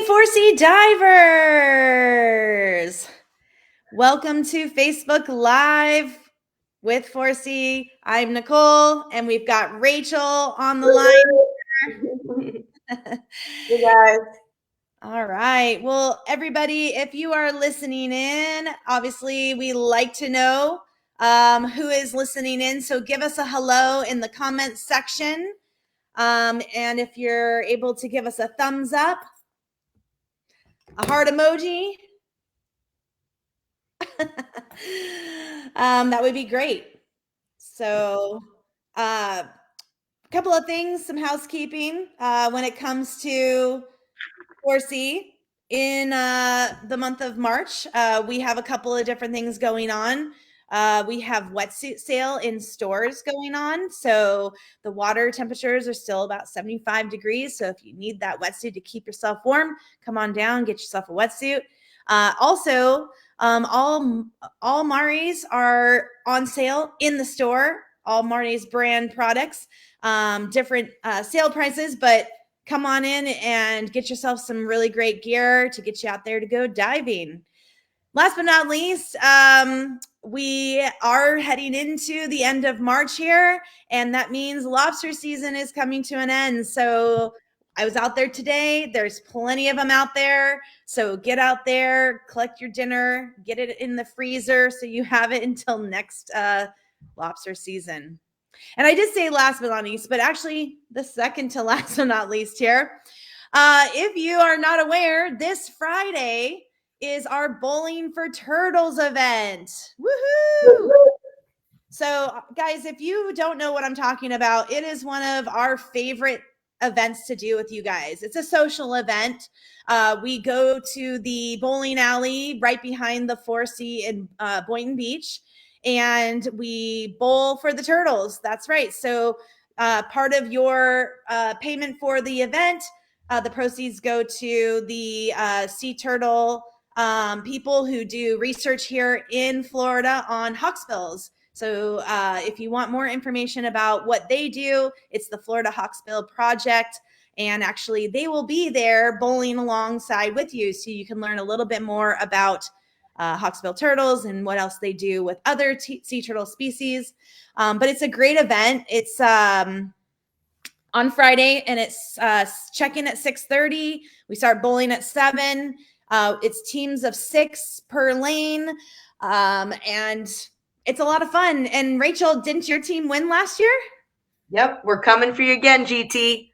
Hey, Force-E divers! Welcome to Facebook Live with Force-E. I'm Nicole, and we've got Rachel on the line. Hey guys. All right. Well, everybody, if you are listening in, obviously we like to know who is listening in. So give us a hello in the comments section. And if you're able to give us a thumbs up, a heart emoji, that would be great. So, a couple of things, some housekeeping when it comes to Force-E in the month of March. We have a couple of different things going on. We have wetsuit sale in stores going on. So the water temperatures are still about 75 degrees. So if you need that wetsuit to keep yourself warm, come on down, get yourself a wetsuit. Also, all Mari's are on sale in the store. All Mari's brand products, different sale prices, but come on in and get yourself some really great gear to get you out there to go diving. Last but not least, we are heading into the end of March here, and that means lobster season is coming to an end. So I was out there today. There's plenty of them out there. So get out there, collect your dinner, get it in the freezer so you have it until next lobster season. And I did say last but not least, but actually the second to last but not least here. If you are not aware, this Friday is our Bowling for Turtles event. Woohoo! So, guys, if you don't know what I'm talking about, it is one of our favorite events to do with you guys. It's a social event. We go to the bowling alley right behind the Force-E in Boynton Beach, and we bowl for the turtles. That's right. So part of your payment for the event, the proceeds go to the sea turtle people who do research here in Florida on hawksbills. So if you want more information about what they do, it's the Florida Hawksbill Project. And actually, they will be there bowling alongside with you so you can learn a little bit more about hawksbill turtles and what else they do with other sea turtle species. But it's a great event. It's on Friday, and it's check-in at 6:30. We start bowling at 7. It's teams of 6 per lane, and it's a lot of fun. And Rachel, didn't your team win last year? Yep, we're coming for you again, GT.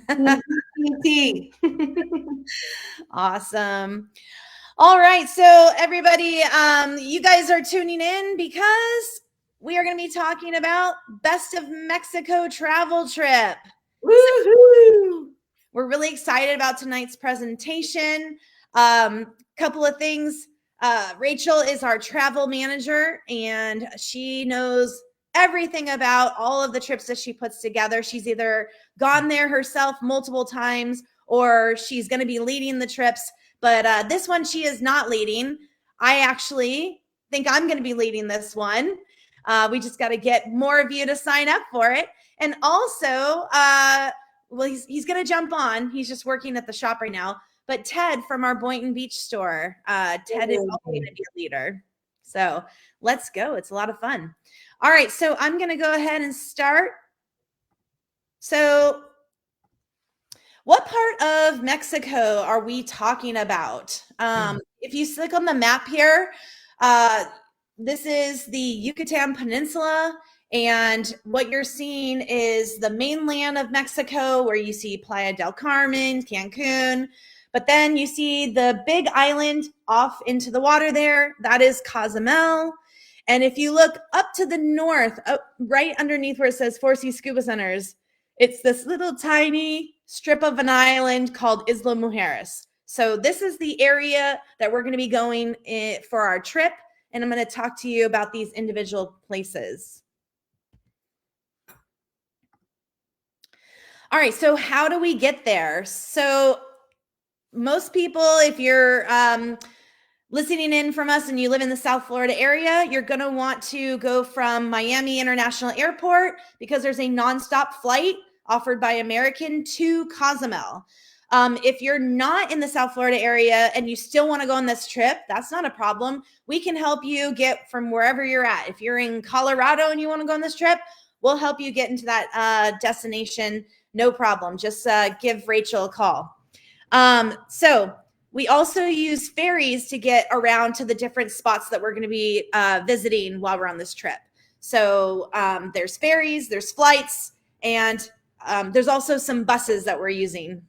GT. Awesome. All right, so everybody, you guys are tuning in because we are going to be talking about Best of Mexico travel trip. Woohoo! We're really excited about tonight's presentation. Couple of things. Rachel is our travel manager, and she knows everything about all of the trips that she puts together. She's either gone there herself multiple times, or she's going to be leading the trips. But this one she is not leading. I actually think I'm going to be leading this one. We just got to get more of you to sign up for it. And also, well, he's going to jump on. He's just working at the shop right now. But Ted from our Boynton Beach store, Ted is also going to be a leader. So let's go. It's a lot of fun. All right, so I'm going to go ahead and start. So what part of Mexico are we talking about? If you click on the map here, this is the Yucatan Peninsula. And what you're seeing is the mainland of Mexico, where you see Playa del Carmen, Cancun. But then you see the big island off into the water there. That is Cozumel. And if you look up to the north, right underneath where it says Force-E Scuba Centers, it's this little tiny strip of an island called Isla Mujeres. So this is the area that we're going to be going for our trip. And I'm going to talk to you about these individual places. All right, so how do we get there? So most people, if you're listening in from us and you live in the South Florida area, you're going to want to go from Miami International Airport because there's a nonstop flight offered by American to Cozumel. If you're not in the South Florida area and you still want to go on this trip, that's not a problem. We can help you get from wherever you're at. If you're in Colorado and you want to go on this trip, we'll help you get into that destination. No problem. Just give Rachel a call. So we also use ferries to get around to the different spots that we're going to be visiting while we're on this trip. So there's ferries, there's flights, and there's also some buses that we're using.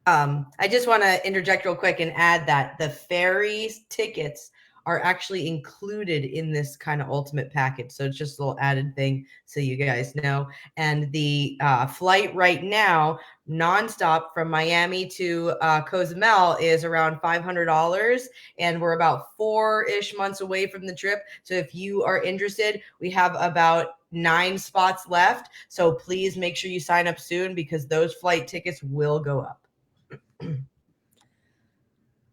I just want to interject real quick and add that the ferry tickets are actually included in this kind of ultimate package. So it's just a little added thing so you guys know. And the flight right now, nonstop from Miami to Cozumel, is around $500. And we're about 4-ish months away from the trip. So if you are interested, we have about 9 spots left. So please make sure you sign up soon because those flight tickets will go up.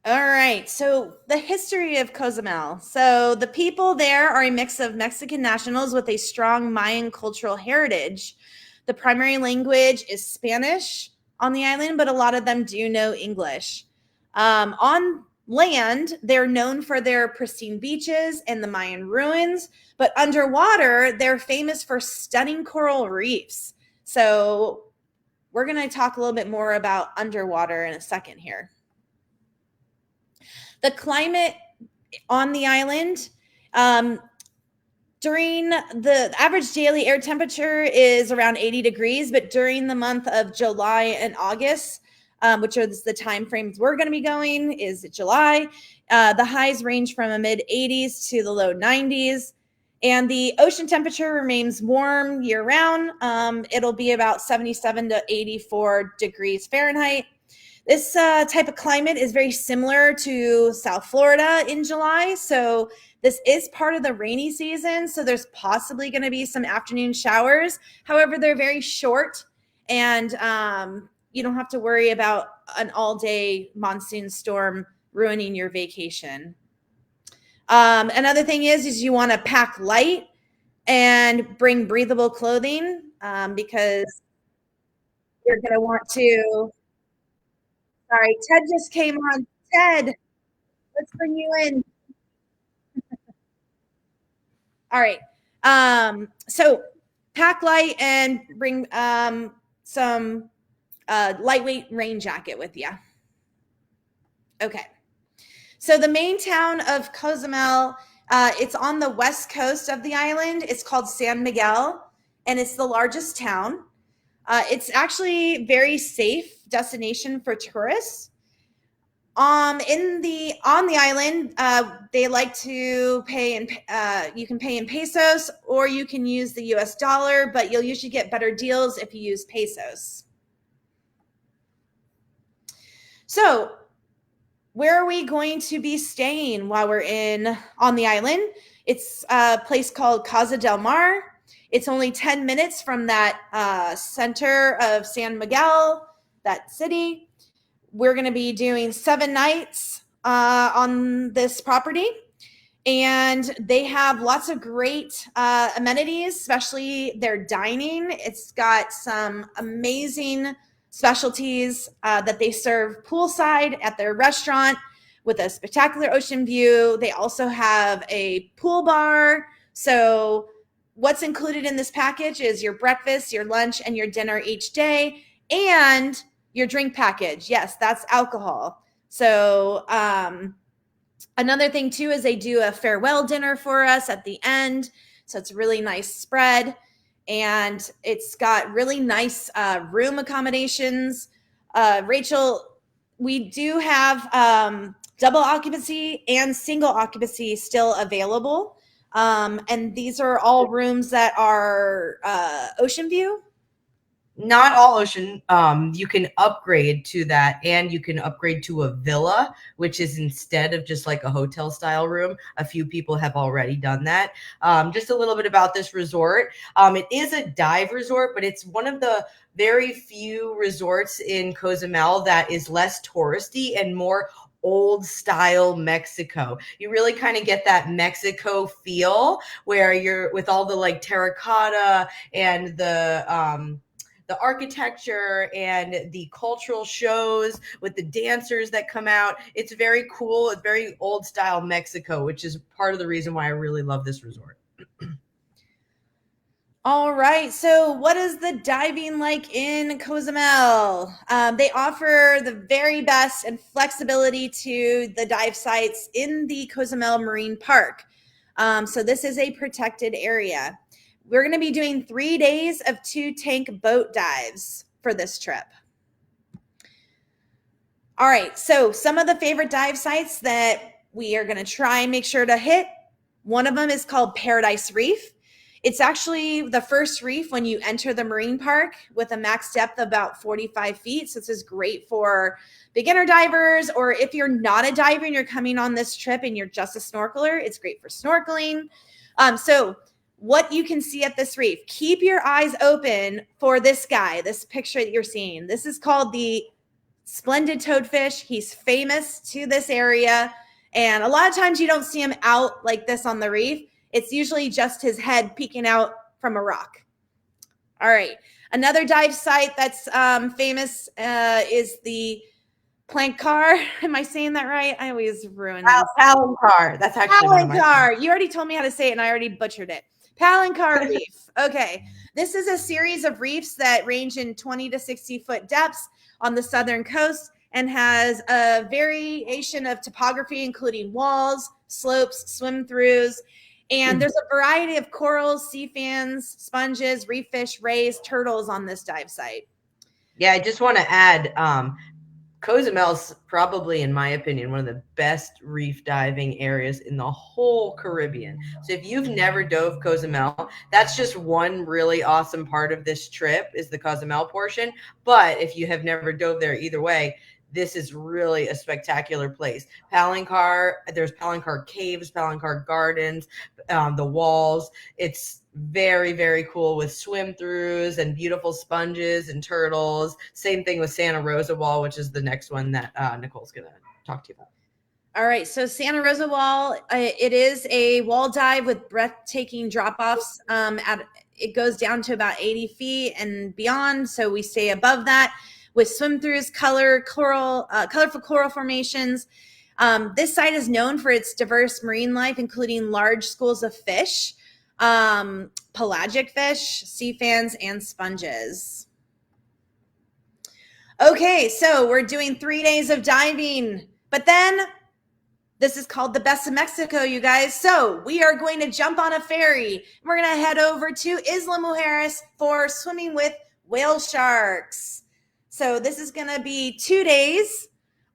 All right. So the history of Cozumel. So the people there are a mix of Mexican nationals with a strong Mayan cultural heritage. The primary language is Spanish on the island, but a lot of them do know English. On land, they're known for their pristine beaches and the Mayan ruins, but underwater, they're famous for stunning coral reefs. So we're going to talk a little bit more about underwater in a second here. The climate on the island, during the average daily air temperature is around 80 degrees, but during the month of July and August, which are the time frames we're going to be going, is July. The highs range from a mid 80s to the low 90s. And the ocean temperature remains warm year round. It'll be about 77 to 84 degrees Fahrenheit. This type of climate is very similar to South Florida in July. So this is part of the rainy season. So there's possibly going to be some afternoon showers. However, they're very short and you don't have to worry about an all-day monsoon storm ruining your vacation. Another thing is you want to pack light and bring breathable clothing because you're going to want to. Sorry, Ted just came on. Ted, let's bring you in. All right. So pack light and bring some lightweight rain jacket with you. Okay. So the main town of Cozumel, it's on the west coast of the island. It's called San Miguel, and it's the largest town. It's actually very safe destination for tourists. On the island, they like to pay in. You can pay in pesos, or you can use the U.S. dollar, but you'll usually get better deals if you use pesos. So, where are we going to be staying while we're on the island? It's a place called Casa del Mar. It's only 10 minutes from that center of San Miguel, that city. We're going to be doing 7 nights on this property. And they have lots of great amenities, especially their dining. It's got some amazing specialties that they serve poolside at their restaurant with a spectacular ocean view. They also have a pool bar. So what's included in this package is your breakfast, your lunch, and your dinner each day, and your drink package. Yes, that's alcohol. So another thing too is they do a farewell dinner for us at the end. So it's a really nice spread. And it's got really nice room accommodations. Rachel, we do have double occupancy and single occupancy still available. And these are all rooms that are ocean view. Not all ocean. You can upgrade to that, and you can upgrade to a villa, which is instead of just like a hotel style room. A few people have already done that. Just a little bit about this resort. It is a dive resort, but it's one of the very few resorts in Cozumel that is less touristy and more old style Mexico. You really kind of get that Mexico feel where you're with all the like terracotta and the the architecture and the cultural shows with the dancers that come out. It's very cool. It's very old style Mexico, which is part of the reason why I really love this resort. All right. So, what is the diving like in Cozumel? They offer the very best and flexibility to the dive sites in the Cozumel Marine Park. So, this is a protected area. We're going to be doing 3 days of 2-tank boat dives for this trip. All right. So, some of the favorite dive sites that we are going to try and make sure to hit. One of them is called Paradise Reef. It's actually the first reef when you enter the marine park with a max depth of about 45 feet. So this is great for beginner divers, or if you're not a diver and you're coming on this trip and you're just a snorkeler, it's great for snorkeling. So what you can see at this reef, keep your eyes open for this guy, this picture that you're seeing. This is called the splendid toadfish. He's famous to this area. And a lot of times you don't see him out like this on the reef. It's usually just his head peeking out from a rock. All right. Another dive site that's famous is the plank car. Am I saying that right? I always ruin these. Palancar. That's actually one of my Palancar. You already told me how to say it, and I already butchered it. Palancar Reef. Okay. This is a series of reefs that range in 20 to 60-foot depths on the southern coast and has a variation of topography, including walls, slopes, swim-throughs. And there's a variety of corals, sea fans, sponges, reef fish, rays, turtles on this dive site. Yeah, I just want to add, Cozumel's probably, in my opinion, one of the best reef diving areas in the whole Caribbean. So if you've never dove Cozumel, that's just one really awesome part of this trip is the Cozumel portion. But if you have never dove there either way, this is really a spectacular place. Palancar, there's Palancar Caves, Palancar Gardens, the walls. It's very, very cool with swim throughs and beautiful sponges and turtles. Same thing with Santa Rosa Wall, which is the next one that Nicole's going to talk to you about. All right. So Santa Rosa Wall, it is a wall dive with breathtaking drop-offs. It goes down to about 80 feet and beyond. So we stay above that with swim-throughs, colorful coral formations. This site is known for its diverse marine life, including large schools of fish, pelagic fish, sea fans, and sponges. Okay, so we're doing 3 days of diving, but then this is called the Best of Mexico, you guys. So we are going to jump on a ferry. We're going to head over to Isla Mujeres for swimming with whale sharks. So this is going to be 2 days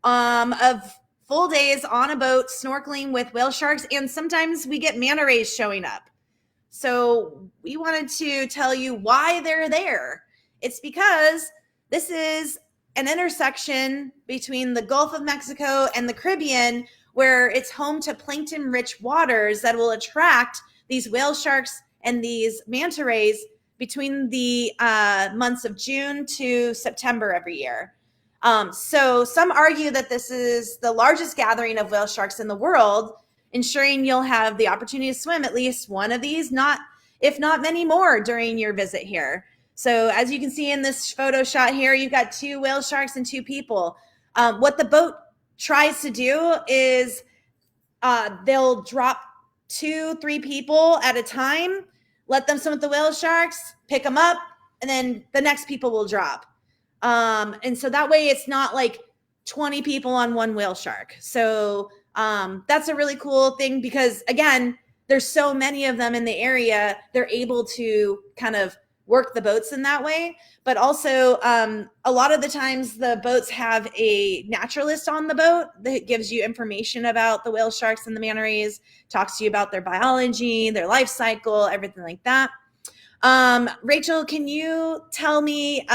of full days on a boat snorkeling with whale sharks, and sometimes we get manta rays showing up. So we wanted to tell you why they're there. It's because this is an intersection between the Gulf of Mexico and the Caribbean, where it's home to plankton-rich waters that will attract these whale sharks and these manta rays between the months of June to September every year. So some argue that this is the largest gathering of whale sharks in the world, ensuring you'll have the opportunity to swim at least one of these, if not many more, during your visit here. So as you can see in this photo shot here, you've got 2 whale sharks and 2 people. What the boat tries to do is they'll drop 2-3 people at a time, let them swim with the whale sharks, pick them up, and then the next people will drop. And so that way it's not like 20 people on one whale shark. So that's a really cool thing because, again, there's so many of them in the area. They're able to kind of work the boats in that way. But also, a lot of the times the boats have a naturalist on the boat that gives you information about the whale sharks and the manta rays, talks to you about their biology, their life cycle, everything like that. Rachel, can you tell me,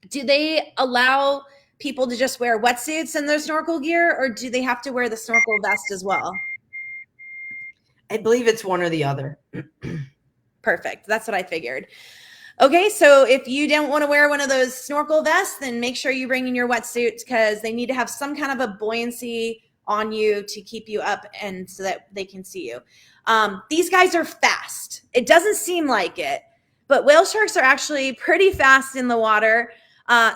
do they allow people to just wear wetsuits in their snorkel gear, or do they have to wear the snorkel vest as well? I believe it's one or the other. Perfect. That's what I figured. Okay, so if you don't want to wear one of those snorkel vests, then make sure you bring in your wetsuit because they need to have some kind of a buoyancy on you to keep you up and so that they can see you. These guys are fast. It doesn't seem like it, but whale sharks are actually pretty fast in the water.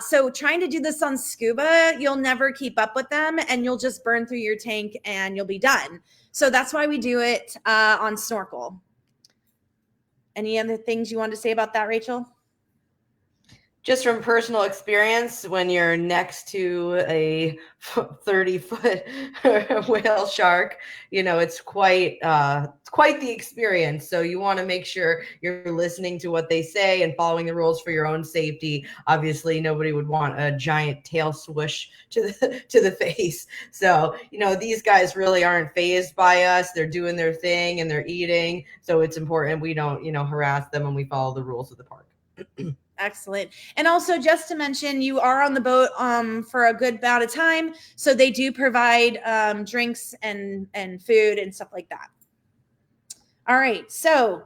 So trying to do this on scuba, you'll never keep up with them, and you'll just burn through your tank and you'll be done. So that's why we do it on snorkel. Any other things you want to say about that, Rachel? Just from personal experience, when you're next to a 30-foot whale shark, it's quite the experience. So you want to make sure you're listening to what they say and following the rules for your own safety. Obviously, nobody would want a giant tail swoosh to the face. So these guys really aren't fazed by us. They're doing their thing and they're eating. So it's important we don't harass them, and we follow the rules of the park. Excellent. And also, just to mention, you are on the boat for a good amount of time, so they do provide drinks and food and stuff like that. All right, so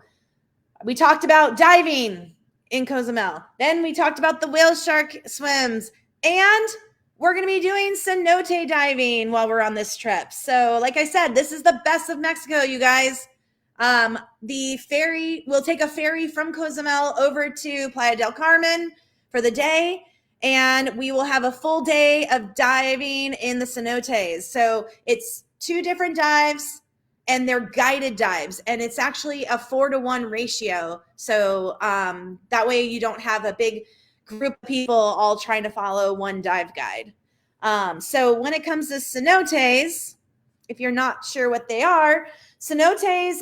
we talked about diving in Cozumel. Then we talked about the whale shark swims, and we're going to be doing cenote diving while we're on this trip. So like I said, this is the best of Mexico, you guys. The ferry, we'll take a ferry from Cozumel over to Playa del Carmen for the day, and we will have a full day of diving in the cenotes. So it's 2 different dives, and they're guided dives, and it's actually a 4-to-1 ratio. So that way you don't have a big group of people all trying to follow one dive guide. So when it comes to cenotes, if you're not sure what they are, cenotes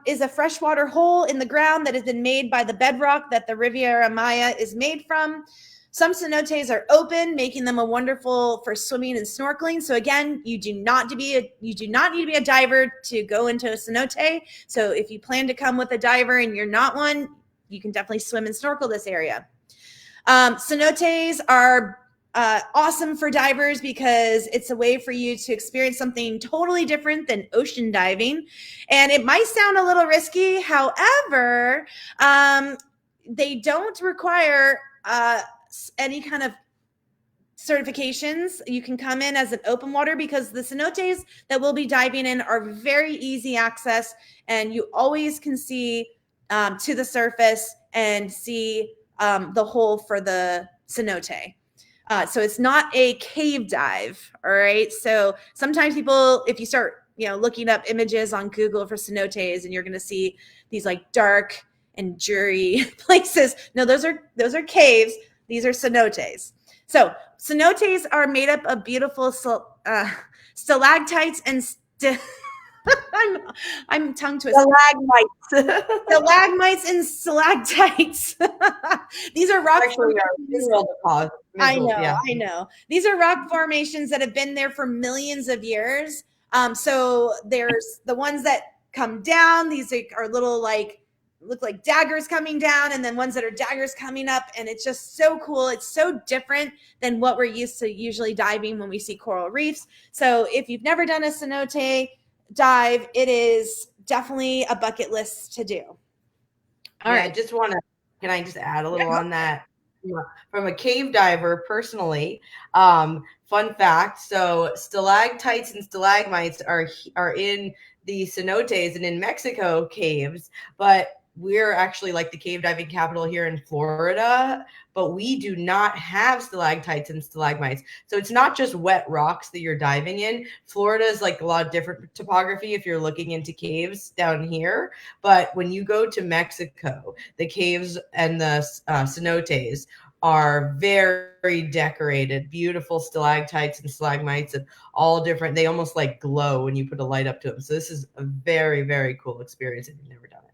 is a freshwater hole in the ground that has been made by the bedrock that the Riviera Maya is made from. Some cenotes are open, making them wonderful for swimming and snorkeling. So again, you do not need to be a diver to go into a cenote. So if you plan to come with a diver and you're not one, you can definitely swim and snorkel this area. Cenotes are awesome for divers because it's a way for you to experience something totally different than ocean diving. And it might sound a little risky. However, they don't require any kind of certifications. You can come in as an open water because the cenotes that we'll be diving in are very easy access, and you always can see to the surface and see the hole for the cenote. So it's not a cave dive. All right. So sometimes people, if you start, looking up images on Google for cenotes, and you're going to see these like dark and dreary places. No, those are caves. These are cenotes. So cenotes are made up of beautiful stalactites and I'm tongue twisted. Stalagmites and stalactites. These are rock formations. I know. These are rock formations that have been there for millions of years. So there's the ones that come down. These are little look like daggers coming down, and then ones that are daggers coming up. And it's just so cool. It's so different than what we're used to usually diving when we see coral reefs. So if you've never done a cenote dive, it is definitely a bucket list to do. All right. Can I just add a little on that? From a cave diver personally, fun fact, so stalactites and stalagmites are in the cenotes and in Mexico caves, but we're actually like the cave diving capital here in Florida, but we do not have stalactites and stalagmites. So it's not just wet rocks that you're diving in. Florida is like a lot of different topography if you're looking into caves down here. But when you go to Mexico, the caves and the cenotes are very decorated, beautiful stalactites and stalagmites and all different. They almost like glow when you put a light up to them. So this is a very, very cool experience if you've never done it.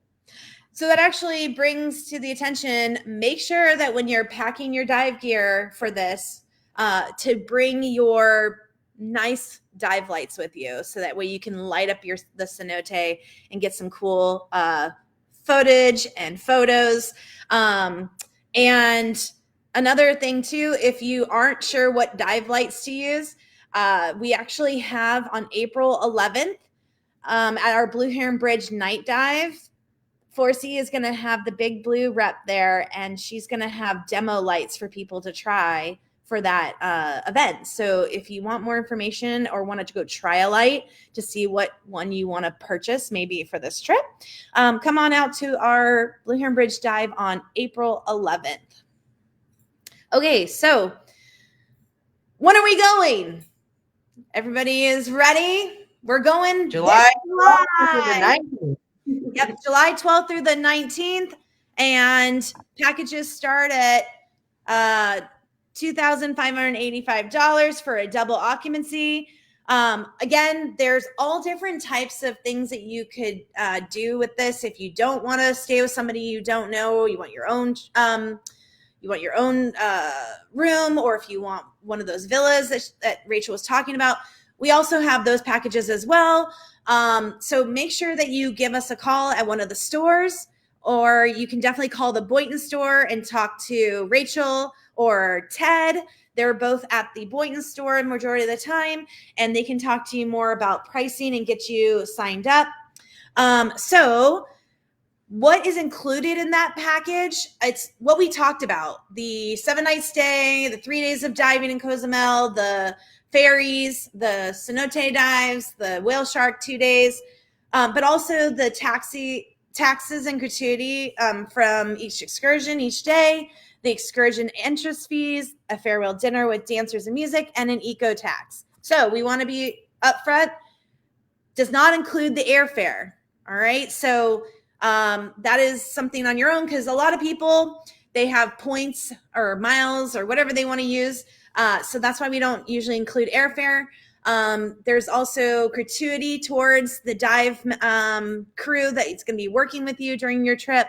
So that actually brings to the attention, make sure that when you're packing your dive gear for this, to bring your nice dive lights with you, so that way you can light up the cenote and get some cool footage and photos. And another thing too, if you aren't sure what dive lights to use, we actually have on April 11th at our Blue Heron Bridge night dive, Force-E is going to have the big blue rep there, and she's going to have demo lights for people to try for that event. So if you want more information or wanted to go try a light to see what one you want to purchase, maybe for this trip, come on out to our Blue Heron Bridge dive on April 11th. Okay, so when are we going? Everybody is ready? We're going July this July. 19th. Yep, July 12th through the 19th. And packages start at $2,585 for a double occupancy. Again, there's all different types of things that you could do with this. If you don't want to stay with somebody you don't know, you want your own room, or if you want one of those villas that Rachel was talking about, we also have those packages as well. So make sure that you give us a call at one of the stores, or you can definitely call the Boynton store and talk to Rachel or Ted. They're both at the Boynton store majority of the time, and they can talk to you more about pricing and get you signed up. So what is included in that package? It's what we talked about: the 7-night stay, the 3 days of diving in Cozumel, the ferries, the cenote dives, the whale shark 2 days, but also the taxes and gratuity from each excursion each day, the excursion entrance fees, a farewell dinner with dancers and music, and an eco tax. So we want to be upfront. Does not include the airfare. All right. So that is something on your own, because a lot of people, they have points or miles or whatever they want to use. So that's why we don't usually include airfare. There's also gratuity towards the dive crew that is going to be working with you during your trip.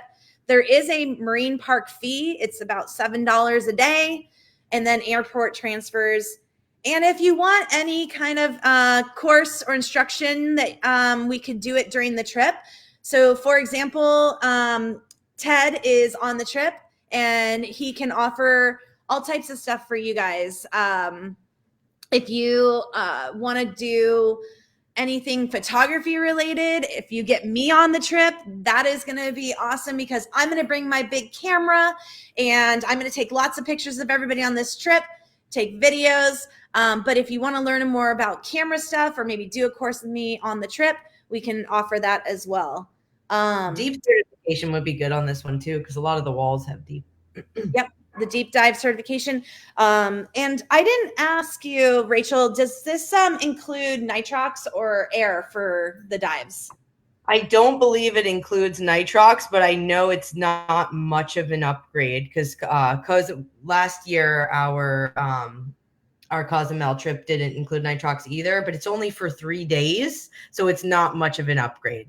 There is a marine park fee. It's about $7 a day, and then airport transfers. And if you want any kind of course or instruction, that we could do it during the trip. So for example, Ted is on the trip, and he can offer all types of stuff for you guys. If you want to do anything photography related, if you get me on the trip, that is going to be awesome, because I'm going to bring my big camera and I'm going to take lots of pictures of everybody on this trip, take videos. But if you want to learn more about camera stuff, or maybe do a course with me on the trip, we can offer that as well. Deep certification would be good on this one too, because a lot of the walls have deep. Yep, the deep dive certification. And I didn't ask you, Rachel, does this include nitrox or air for the dives? I don't believe it includes nitrox, but I know it's not much of an upgrade, because last year our Cozumel trip didn't include nitrox either, but it's only for 3 days, so it's not much of an upgrade.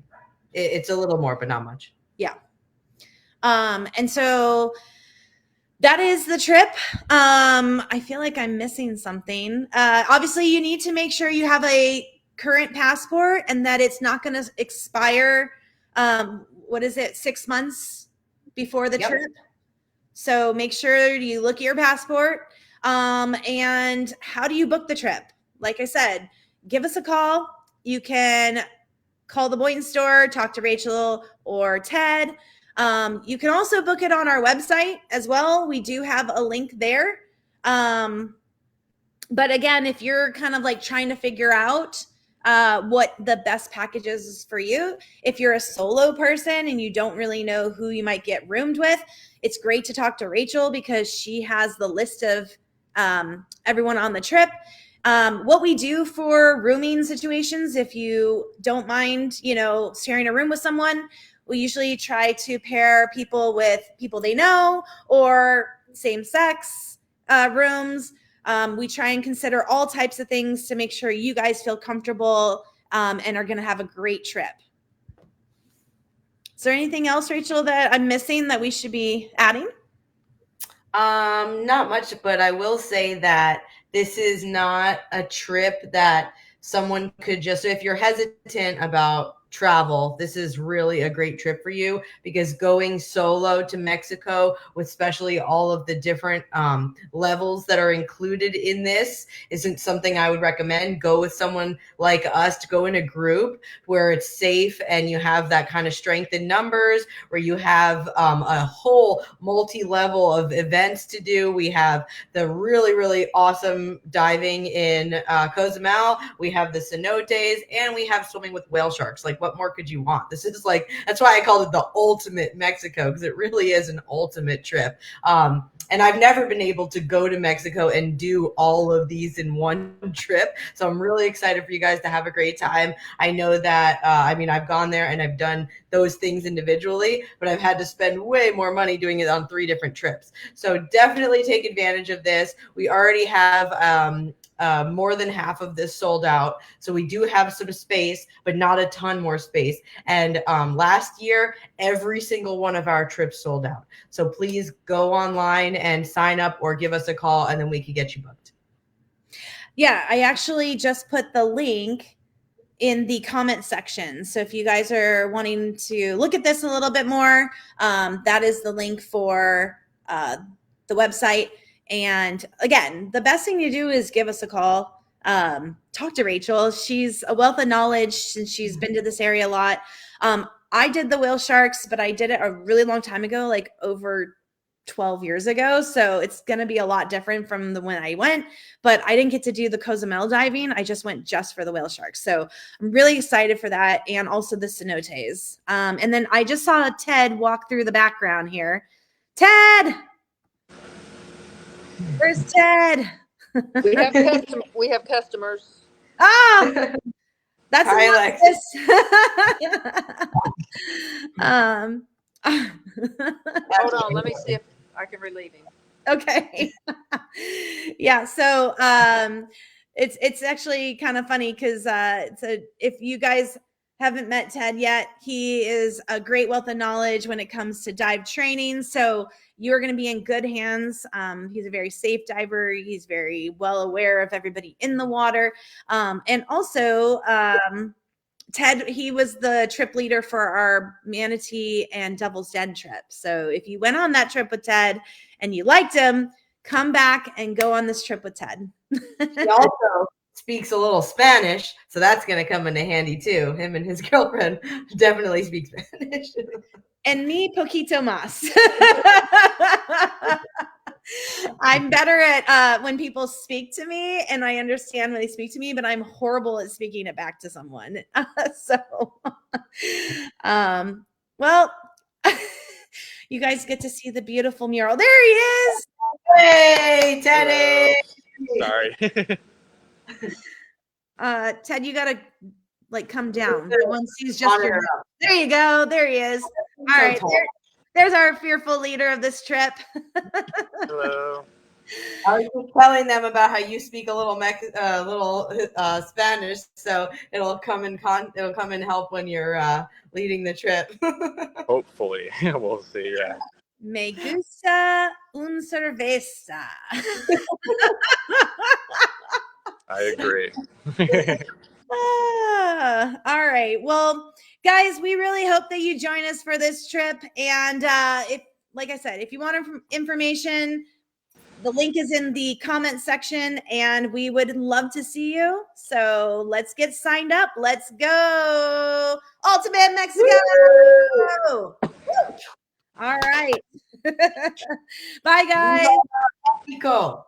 It's a little more, but not much. Yeah. And so that is the trip. I feel like I'm missing something. Obviously, you need to make sure you have a current passport and that it's not going to expire. 6 months before the trip? So make sure you look at your passport. And how do you book the trip? Like I said, give us a call. You can call the Boynton store, talk to Rachel or Ted. You can also book it on our website as well. We do have a link there. But again, if you're kind of like trying to figure out what the best package is for you, if you're a solo person and you don't really know who you might get roomed with, it's great to talk to Rachel, because she has the list of everyone on the trip. What we do for rooming situations, if you don't mind, sharing a room with someone, we usually try to pair people with people they know, or same sex rooms. We try and consider all types of things to make sure you guys feel comfortable and are going to have a great trip. Is there anything else, Rachel, that I'm missing that we should be adding? Not much, but I will say that this is not a trip that someone could just, if you're hesitant about travel, this is really a great trip for you, because going solo to Mexico, with especially all of the different levels that are included in this, isn't something I would recommend. Go with someone like us, to go in a group where it's safe and you have that kind of strength in numbers, where you have a whole multi-level of events to do. We have the really, really awesome diving in Cozumel. We have the cenotes, and we have swimming with whale sharks. Like, what more could you want? This is like, that's why I called it the ultimate Mexico, because it really is an ultimate trip. And I've never been able to go to Mexico and do all of these in one trip. So I'm really excited for you guys to have a great time. I know that, I mean, I've gone there and I've done those things individually, but I've had to spend way more money doing it on 3 different trips. So definitely take advantage of this. We already have more than half of this sold out. So we do have some space, but not a ton more space. And last year, every single one of our trips sold out. So please go online and sign up, or give us a call, and then we can get you booked. Yeah, I actually just put the link in the comment section. So if you guys are wanting to look at this a little bit more, that is the link for the website. And again, the best thing to do is give us a call. Talk to Rachel. She's a wealth of knowledge since she's been to this area a lot. I did the whale sharks, but I did it a really long time ago, like over 12 years ago. So it's going to be a lot different from the when I went, but I didn't get to do the Cozumel diving. I just went just for the whale sharks. So I'm really excited for that. And also the cenotes. And then I just saw Ted walk through the background here. Ted! Where's Ted? We have customers. Oh, that's Hi, Alexis. Hold on, let me see if I can relieve him. Okay. Yeah. So it's actually kind of funny because so if you guys haven't met Ted yet, he is a great wealth of knowledge when it comes to dive training. So you're going to be in good hands. He's a very safe diver. He's very well aware of everybody in the water. And also, Ted, he was the trip leader for our Manatee and Devil's Den trip. So if you went on that trip with Ted and you liked him, come back and go on this trip with Ted. He also speaks a little Spanish, so that's going to come into handy too. Him and his girlfriend definitely speak Spanish. And me, poquito más. I'm better at when people speak to me, and I understand when they speak to me, but I'm horrible at speaking it back to someone. Well, you guys get to see the beautiful mural. There he is. Hey, Teddy. Sorry. Ted, you gotta like come down. Once he's just your, there you go. There he is. All right. There's our fearful leader of this trip. Hello. I was just telling them about how you speak a little Spanish, so it'll come in help when you're leading the trip. Hopefully, we'll see. Yeah. Me gusta un cerveza. I agree. All right. Well, guys, we really hope that you join us for this trip. And if, like I said, if you want information, the link is in the comment section, and we would love to see you. So let's get signed up. Let's go. Ultimate Mexico. All right. Bye, guys. Mexico.